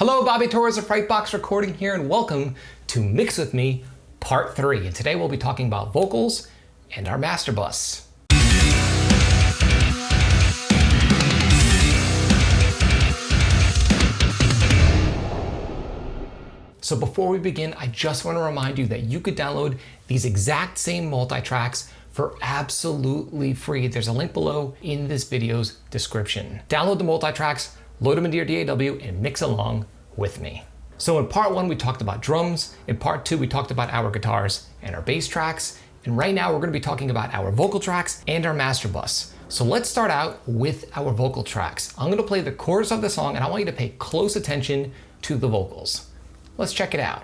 Hello, Bobby Torres of Frightbox Recording here, and welcome to Mix With Me Part 3. And today we'll be talking about vocals and our master bus. So before we begin, I just want to remind you that you could download these exact same multi-tracks for absolutely free. There's a link below in this video's description. Download the multi-tracks, load them into your DAW, and mix along with me. So in part 1, we talked about drums. In part 2, we talked about our guitars and our bass tracks. And right now, we're going to be talking about our vocal tracks and our master bus. So let's start out with our vocal tracks. I'm going to play the chorus of the song, and I want you to pay close attention to the vocals. Let's check it out.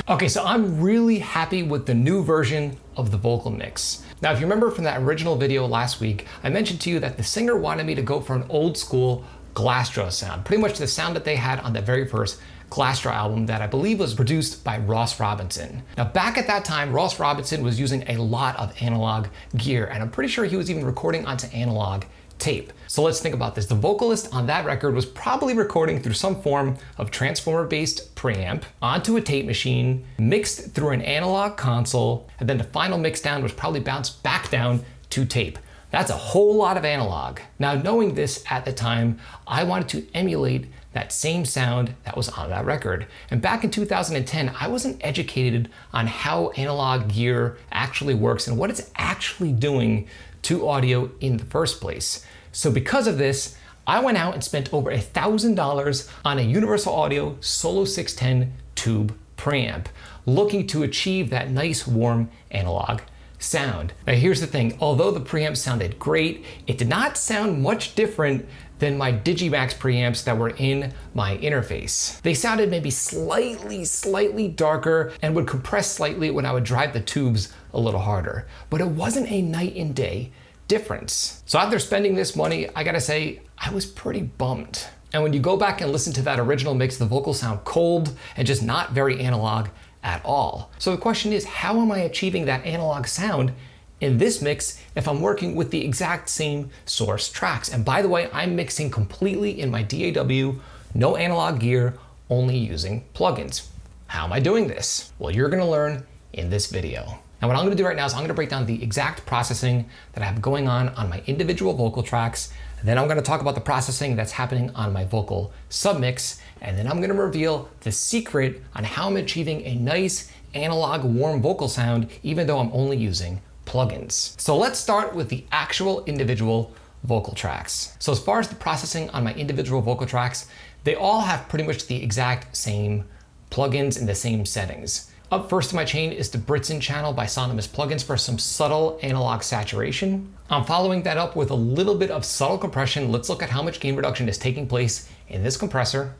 Okay, so I'm really happy with the new version of the vocal mix. Now, if you remember from that original video last week, I mentioned to you that the singer wanted me to go for an old school Glassjaw sound, pretty much the sound that they had on the very first Glassjaw album that I believe was produced by Ross Robinson. Now, back at that time, Ross Robinson was using a lot of analog gear, and I'm pretty sure he was even recording onto analog tape. So let's think about this. The vocalist on that record was probably recording through some form of transformer-based preamp onto a tape machine, mixed through an analog console, and then the final mix down was probably bounced back down to tape. That's a whole lot of analog. Now, knowing this at the time, I wanted to emulate that same sound that was on that record. And back in 2010, I wasn't educated on how analog gear actually works and what it's actually doing to audio in the first place. So because of this, I went out and spent over $1,000 on a Universal Audio Solo 610 tube preamp, looking to achieve that nice warm analog sound. Now here's the thing, although the preamp sounded great, it did not sound much different than my Digimax preamps that were in my interface. They sounded maybe slightly darker and would compress slightly when I would drive the tubes a little harder, but it wasn't a night and day difference. So after spending this money, I gotta say, I was pretty bummed. And when you go back and listen to that original mix, the vocals sound cold and just not very analog at all. So the question is, how am I achieving that analog sound in this mix if I'm working with the exact same source tracks? And by the way, I'm mixing completely in my DAW, no analog gear, only using plugins. How am I doing this? Well, you're gonna learn in this video. And what I'm gonna do right now is I'm gonna break down the exact processing that I have going on my individual vocal tracks. And then I'm gonna talk about the processing that's happening on my vocal submix. And then I'm gonna reveal the secret on how I'm achieving a nice analog warm vocal sound, even though I'm only using plugins. So let's start with the actual individual vocal tracks. So as far as the processing on my individual vocal tracks, they all have pretty much the exact same plugins in the same settings. Up first in my chain is the Britson channel by Synonymous Plugins for some subtle analog saturation. I'm following that up with a little bit of subtle compression. Let's look at how much gain reduction is taking place in this compressor.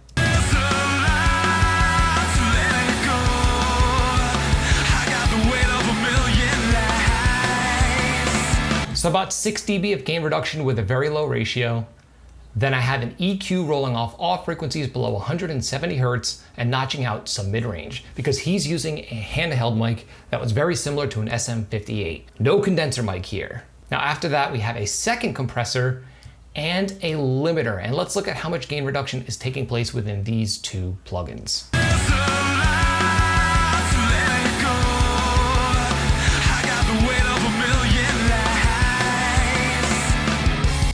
So about 6 dB of gain reduction with a very low ratio. Then I have an EQ rolling off all frequencies below 170 Hertz and notching out some mid-range because he's using a handheld mic that was very similar to an SM58. No condenser mic here. Now after that, we have a second compressor and a limiter. And let's look at how much gain reduction is taking place within these two plugins.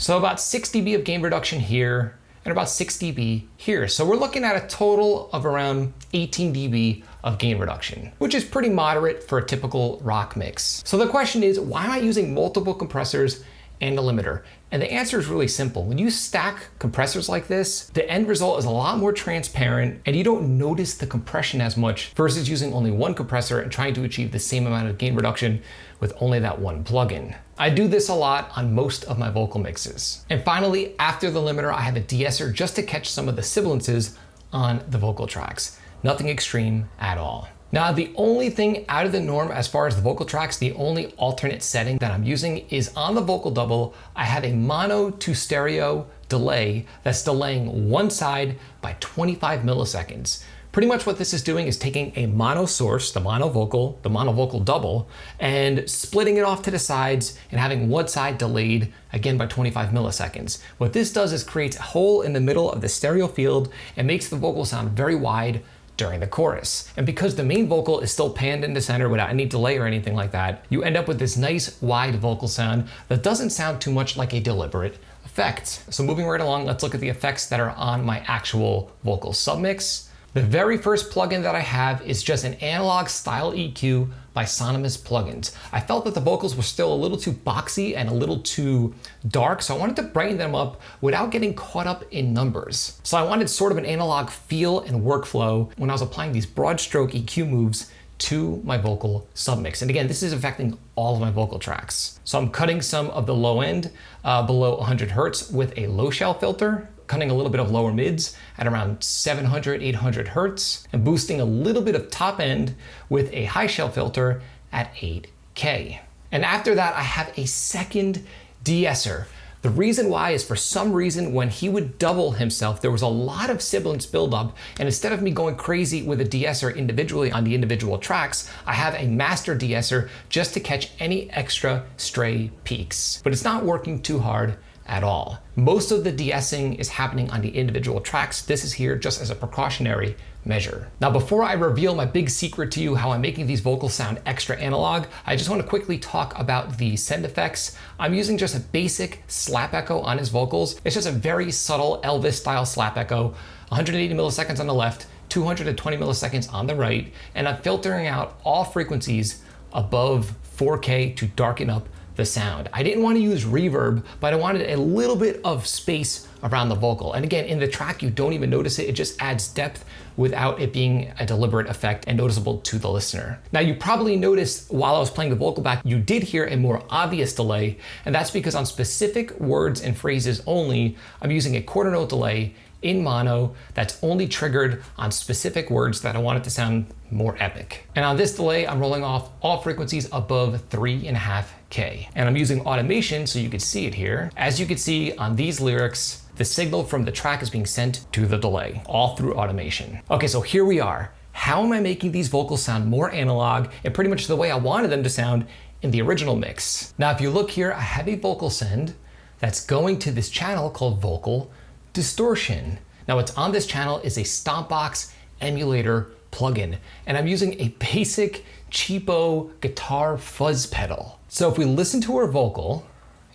So about 6 dB of gain reduction here and about 6 dB here. So we're looking at a total of around 18 dB of gain reduction, which is pretty moderate for a typical rock mix. So the question is, why am I using multiple compressors and a limiter? And the answer is really simple. When you stack compressors like this, the end result is a lot more transparent and you don't notice the compression as much versus using only one compressor and trying to achieve the same amount of gain reduction with only that one plugin. I do this a lot on most of my vocal mixes. And finally, after the limiter, I have a de-esser just to catch some of the sibilances on the vocal tracks. Nothing extreme at all. Now, the only thing out of the norm as far as the vocal tracks, the only alternate setting that I'm using is on the vocal double, I have a mono to stereo delay that's delaying one side by 25 milliseconds. Pretty much what this is doing is taking a mono source, the mono vocal double, and splitting it off to the sides and having one side delayed again by 25 milliseconds. What this does is creates a hole in the middle of the stereo field and makes the vocal sound very wide during the chorus. And because the main vocal is still panned into center without any delay or anything like that, you end up with this nice wide vocal sound that doesn't sound too much like a deliberate effect. So moving right along, let's look at the effects that are on my actual vocal submix. The very first plugin that I have is just an analog style EQ by Synth plugins. I felt that the vocals were still a little too boxy and a little too dark, so I wanted to brighten them up without getting caught up in numbers. So I wanted sort of an analog feel and workflow when I was applying these broad stroke EQ moves to my vocal submix. And again, this is affecting all of my vocal tracks. So I'm cutting some of the low end below 100 Hertz with a low shell filter, cutting a little bit of lower mids at around 700, 800 Hertz, and boosting a little bit of top end with a high shell filter at 8K. And after that, I have a second de-esser. The reason why is for some reason when he would double himself, there was a lot of sibilance buildup, and instead of me going crazy with a de-esser individually on the individual tracks, I have a master de-esser just to catch any extra stray peaks. But it's not working too hard at all. Most of the de-essing is happening on the individual tracks. This is here just as a precautionary measure. Now, before I reveal my big secret to you, how I'm making these vocals sound extra analog, I just want to quickly talk about the send effects. I'm using just a basic slap echo on his vocals. It's just a very subtle Elvis style slap echo, 180 milliseconds on the left, 220 milliseconds on the right, and I'm filtering out all frequencies above 4K to darken up the sound. I didn't want to use reverb, but I wanted a little bit of space around the vocal. And again, in the track, you don't even notice it. It just adds depth without it being a deliberate effect and noticeable to the listener. Now, you probably noticed while I was playing the vocal back, you did hear a more obvious delay, and that's because on specific words and phrases only, I'm using a quarter note delay in mono that's only triggered on specific words that I want it to sound more epic. And on this delay, I'm rolling off all frequencies above 3.5K. And I'm using automation so you can see it here. As you can see on these lyrics, the signal from the track is being sent to the delay, all through automation. Okay, so here we are. How am I making these vocals sound more analog and pretty much the way I wanted them to sound in the original mix? Now, if you look here, I have a vocal send that's going to this channel called Vocal Distortion. Now, what's on this channel is a Stompbox emulator plugin, and I'm using a basic cheapo guitar fuzz pedal. So if we listen to her vocal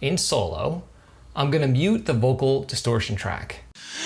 in solo, I'm gonna mute the vocal distortion track.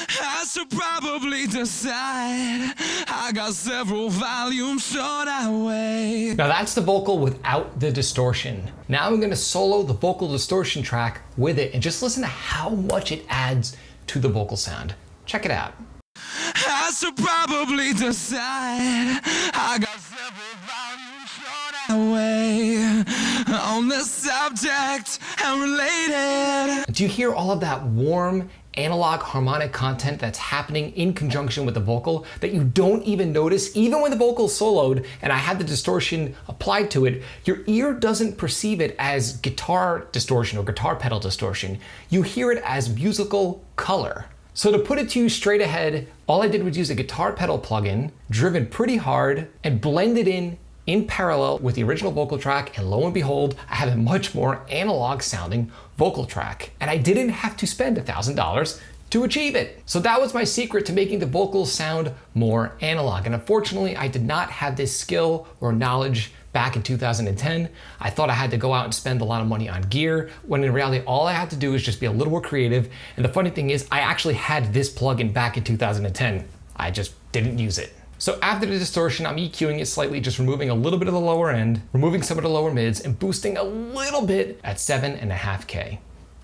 I should probably decide. I got several volumes short away. Now that's the vocal without the distortion. Now I'm gonna solo the vocal distortion track with it and just listen to how much it adds to the vocal sound. Check it out. I should probably decide. I got several volumes short away on the subject and related. Do you hear all of that warm analog harmonic content that's happening in conjunction with the vocal that you don't even notice? Even when the vocal's soloed and I had the distortion applied to it, your ear doesn't perceive it as guitar distortion or guitar pedal distortion. You hear it as musical color. So to put it to you straight ahead, all I did was use a guitar pedal plugin, driven pretty hard, and blend it in parallel with the original vocal track, and lo and behold, I have a much more analog sounding vocal track. And I didn't have to spend $1,000 to achieve it. So that was my secret to making the vocals sound more analog. And unfortunately, I did not have this skill or knowledge back in 2010. I thought I had to go out and spend a lot of money on gear, when in reality, all I had to do is just be a little more creative. And the funny thing is, I actually had this plugin back in 2010. I just didn't use it. So after the distortion, I'm EQing it slightly, just removing a little bit of the lower end, removing some of the lower mids, and boosting a little bit at 7.5K.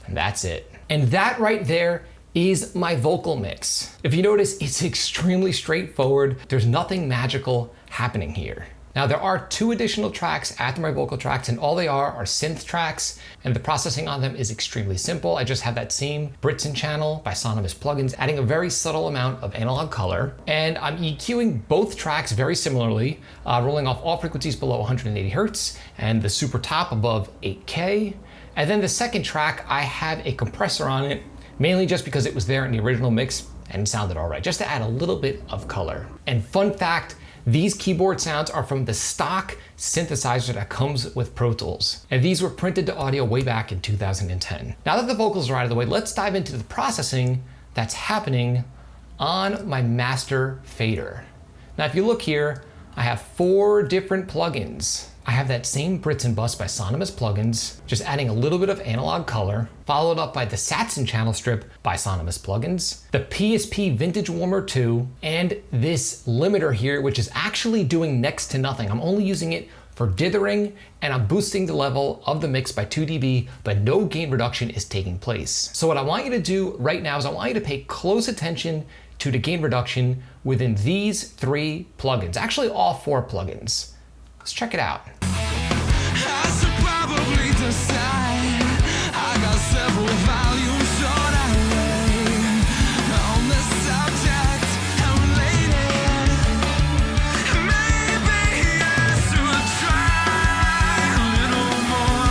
And that's it. And that right there is my vocal mix. If you notice, it's extremely straightforward. There's nothing magical happening here. Now there are 2 additional tracks after my vocal tracks, and all they are synth tracks, and the processing on them is extremely simple. I just have that same Britson channel by Synth plugins, adding a very subtle amount of analog color, and I'm EQing both tracks very similarly, rolling off all frequencies below 180 Hertz and the super top above 8K. And then the second track, I have a compressor on it, mainly just because it was there in the original mix and it sounded all right, just to add a little bit of color. And fun fact, these keyboard sounds are from the stock synthesizer that comes with Pro Tools. And these were printed to audio way back in 2010. Now that the vocals are out of the way, let's dive into the processing that's happening on my master fader. Now, if you look here, I have 4 different plugins. I have that same Britson bus by Synth plugins, just adding a little bit of analog color, followed up by the Satson channel strip by Synth plugins, the PSP Vintage Warmer 2, and this limiter here, which is actually doing next to nothing. I'm only using it for dithering, and I'm boosting the level of the mix by 2 dB, but no gain reduction is taking place. So what I want you to do right now is I want you to pay close attention to the gain reduction within these 3 plugins, actually all 4 plugins. Let's check it out. I should probably decide. I got several volumes short away on the subject and related. Maybe I should try a little more.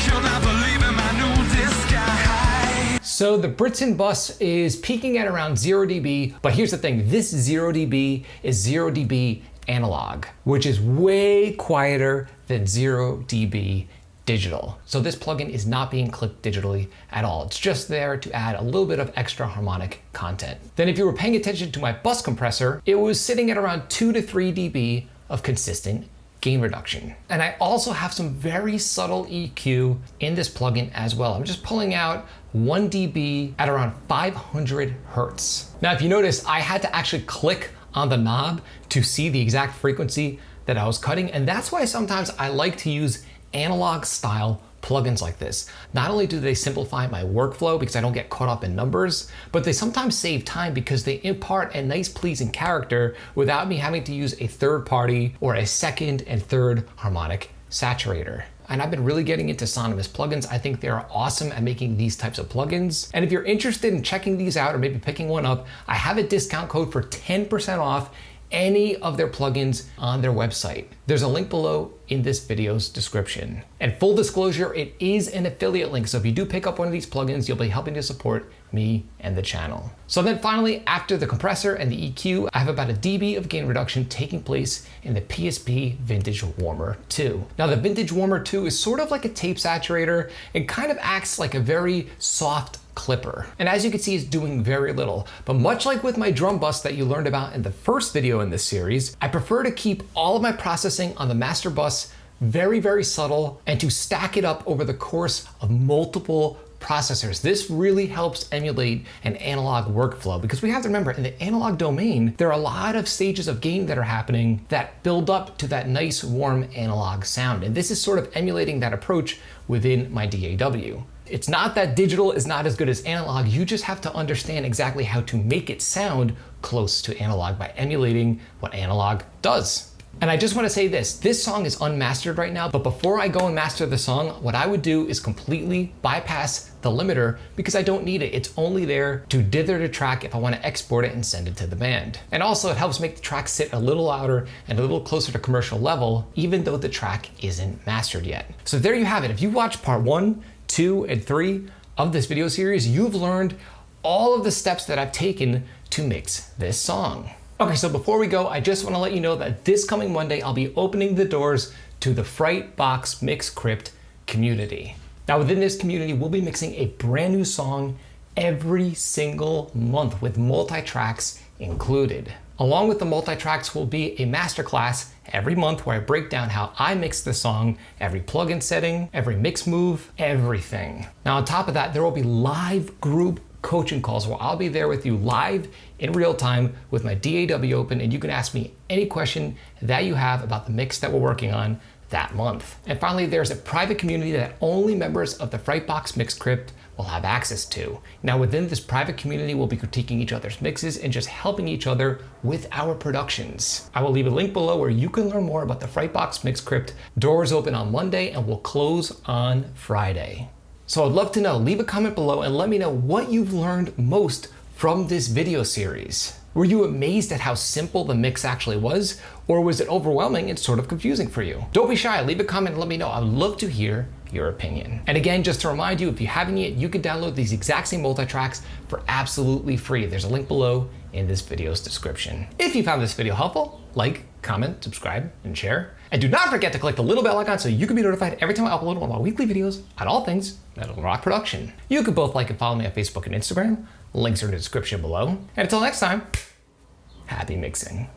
You'll not believe in my new disguise. So the Britson bus is peaking at around 0 dB, but here's the thing, this 0 dB is 0 dB analog, which is way quieter than 0 dB digital. So this plugin is not being clipped digitally at all. It's just there to add a little bit of extra harmonic content. Then if you were paying attention to my bus compressor, it was sitting at around 2 to 3 dB of consistent gain reduction. And I also have some very subtle EQ in this plugin as well. I'm just pulling out 1 dB at around 500 Hertz. Now, if you notice, I had to actually click on the knob to see the exact frequency that I was cutting. And that's why sometimes I like to use analog style plugins like this. Not only do they simplify my workflow because I don't get caught up in numbers, but they sometimes save time because they impart a nice pleasing character without me having to use a third party or a second and third harmonic saturator. And I've been really getting into Synth plugins. I think they're awesome at making these types of plugins. And if you're interested in checking these out or maybe picking one up, I have a discount code for 10% off any of their plugins on their website. There's a link below in this video's description. And full disclosure, it is an affiliate link. So if you do pick up one of these plugins, you'll be helping to support me and the channel. So then finally, after the compressor and the EQ, I have about a dB of gain reduction taking place in the PSP Vintage Warmer 2. Now the Vintage Warmer 2 is sort of like a tape saturator. It kind of acts like a very soft clipper. And as you can see, it's doing very little. But much like with my drum bus that you learned about in the first video in this series, I prefer to keep all of my processing on the master bus very, very subtle and to stack it up over the course of multiple processors. This really helps emulate an analog workflow because we have to remember in the analog domain, there are a lot of stages of gain that are happening that build up to that nice warm analog sound. And this is sort of emulating that approach within my DAW. It's not that digital is not as good as analog, you just have to understand exactly how to make it sound close to analog by emulating what analog does. And I just want to say this song is unmastered right now, but before I go and master the song, what I would do is completely bypass the limiter because I don't need it. It's only there to dither the track if I want to export it and send it to the band. And also it helps make the track sit a little louder and a little closer to commercial level, even though the track isn't mastered yet. So there you have it. If you watch part 1, 2, and 3 of this video series, you've learned all of the steps that I've taken to mix this song. Okay, so before we go, I just want to let you know that this coming Monday, I'll be opening the doors to the Frightbox Mix Crypt community. Now within this community, we'll be mixing a brand new song every single month with multi-tracks included. Along with the multi-tracks will be a masterclass every month where I break down how I mix the song, every plugin setting, every mix move, everything. Now on top of that, there will be live group coaching calls where I'll be there with you live in real time with my DAW open, and you can ask me any question that you have about the mix that we're working on that month. And finally, there's a private community that only members of the Frightbox Mix Crypt will have access to. Now within this private community, we'll be critiquing each other's mixes and just helping each other with our productions. I will leave a link below where you can learn more about the Frightbox Mix Crypt. Doors open on Monday and will close on Friday. So I'd love to know, leave a comment below and let me know what you've learned most from this video series. Were you amazed at how simple the mix actually was? Or was it overwhelming and sort of confusing for you? Don't be shy, leave a comment and let me know. I'd love to hear your opinion. And again, just to remind you, if you haven't yet, you can download these exact same multi-tracks for absolutely free. There's a link below in this video's description. If you found this video helpful, like, comment, subscribe, and share. And do not forget to click the little bell icon so you can be notified every time I upload one of my weekly videos on all things Metal Rock production. You can both like and follow me on Facebook and Instagram. Links are in the description below. And until next time, happy mixing.